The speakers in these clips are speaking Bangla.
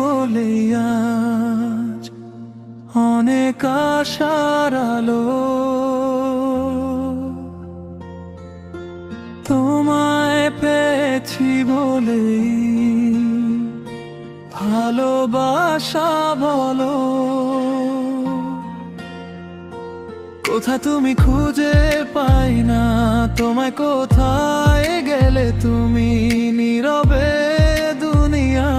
বলে আজ অনেক আশার আলো। তোমায় পেয়েছি বলেই ভালোবাসা বলো। কোথায় তুমি খুঁজে পাই না তোমায়, কোথায় গেলে তুমি নীরবে দুনিয়া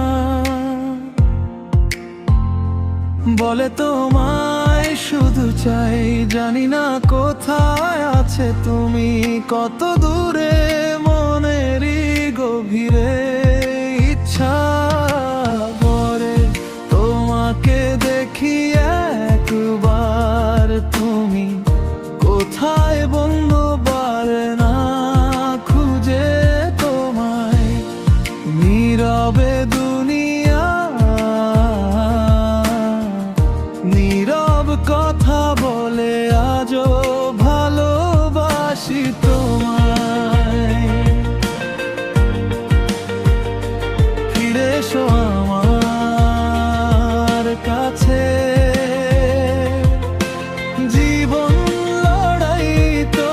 বলে তোমায় শুধু চাই। জানি না কোথায় আছে তুমি, কত দূরে মনেরই গভীরে ইচ্ছা করে তোমাকে দেখি একবার। তুমি কোথায় বন্ধু পারে না খুঁজে তোমায়, নীরবে দুনিয়া নীরব কথা বলে আজও ভালোবাসি তোমায়। ফিরে এসো আমার কাছে, জীবন লড়াই তো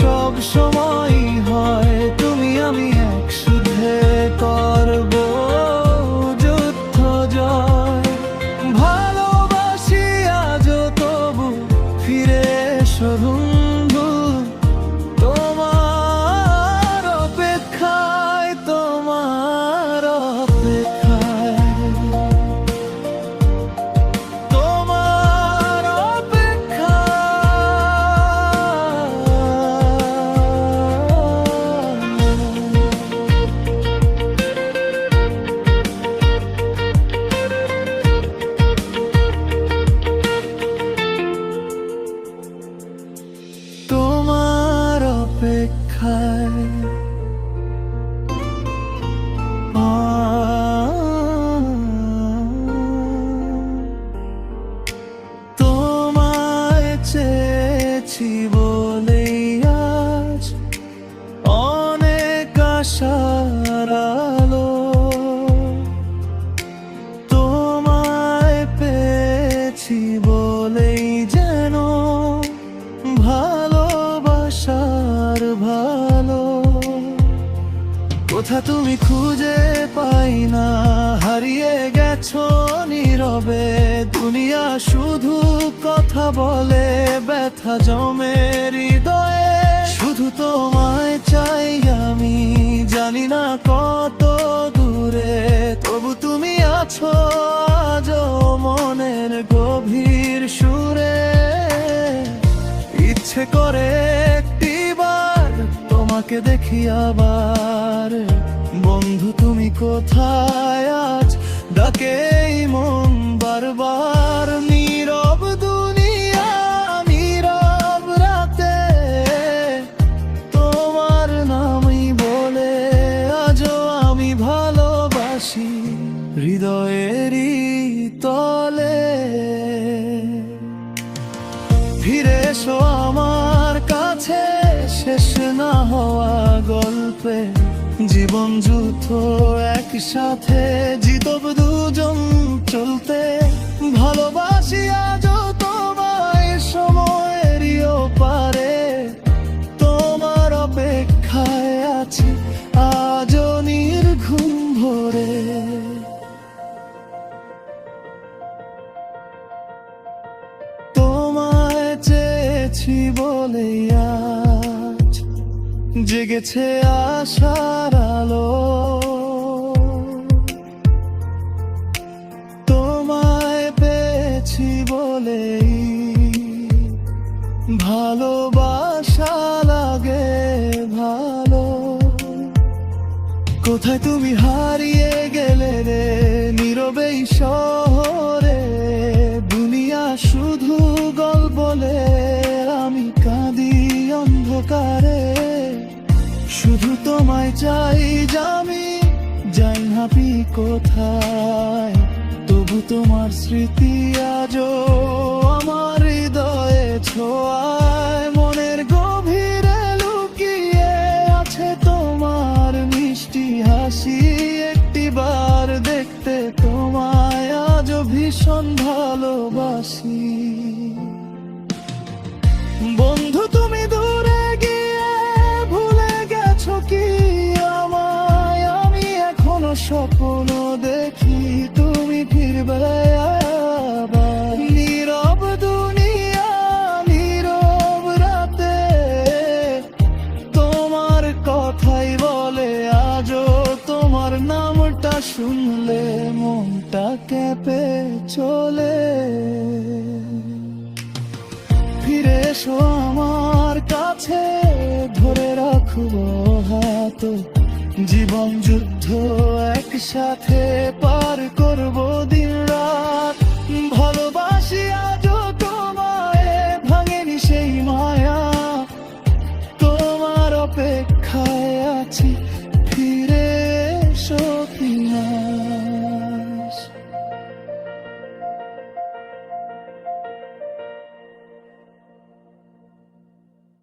সব সময় হয়, তুমি আমি এক সুধে করব যুদ্ধ জয়। ভালোবাসি আজও তবু ফিরে এসো বন্ধু, তোমার অপেক্ষায় তোমার অপেক্ষায় তোমার তোমার অপেক্ষায় তোমায় চেয়েছি বলেই আজ অনেক আশার আলো। তোমায় পেয়েছি বলেই যেন ভালোবাসার ভালো। কোথা তুমি খুঁজে পাই না, হারিয়ে গেছো নীরবে দুনিয়া শুধু কথা বলে, ব্যথা জমে হৃদয়ে শুধু তোমায় চাই আমি। জানি না কত দূরে তবু তুমি আছো আজও মনের গভীর সুরে। ইচ্ছে করে একটিবার তোমাকে দেখি আবার, বন্ধু তুমি কোথায় আজ ডাকে এই মন বারবার। নীরব দুনিয়া নীরব রাতে তোমার নামই বলে আজও আমি ভালোবাসি হৃদয়েরই তলে। ফিরে এসো আমার কাছে, শেষ না হওয়া গল্পে জীবন যুদ্ধ একসাথে জিতব দুজন চলতে। ভালোবাসি আজও তোমায় সময়েরই ওপারে, তোমার অপেক্ষায় আছি আজও নির্ঘুম ভরে। তোমায় চেয়েছি বলে আজ জেগেছে আশার আলো। তোমায় পেয়েছি বলেই ভালোবাসা লাগে ভালো। কোথায় তুমি হারিয়ে গেলে রে নীরবেই শহরে, দুনিয়া শুধু গল্প বলে আমি কাঁদি অন্ধকারে। শুধু তোমায় চাই আমি যাই ভাবি কোথায়, তবু তোমার স্মৃতি আজও আমার হৃদয়ে ছোঁয়ায়। মনের গভীরে লুকিয়ে আছে তোমার মিষ্টি হাসি, একটিবার দেখতে তোমায় ভীষণ ভালোবাসি। বন্ধু তুমি দূরে গিয়ে ভুলে গেছো কি আমায়? আমি এখনো স্বপ্ন দেখি তুমি ফিরবে আবার। নীরব দুনিয়া, নীরব রাতে তোমার কথাই বলে আজও তোমার নামটা শুনলে মনটা কেঁপে চলে। ফিরে এসো আমার কাছে, ধরে রাখবো হাত, জীবন যুদ্ধ একসাথে পার করবো দিন।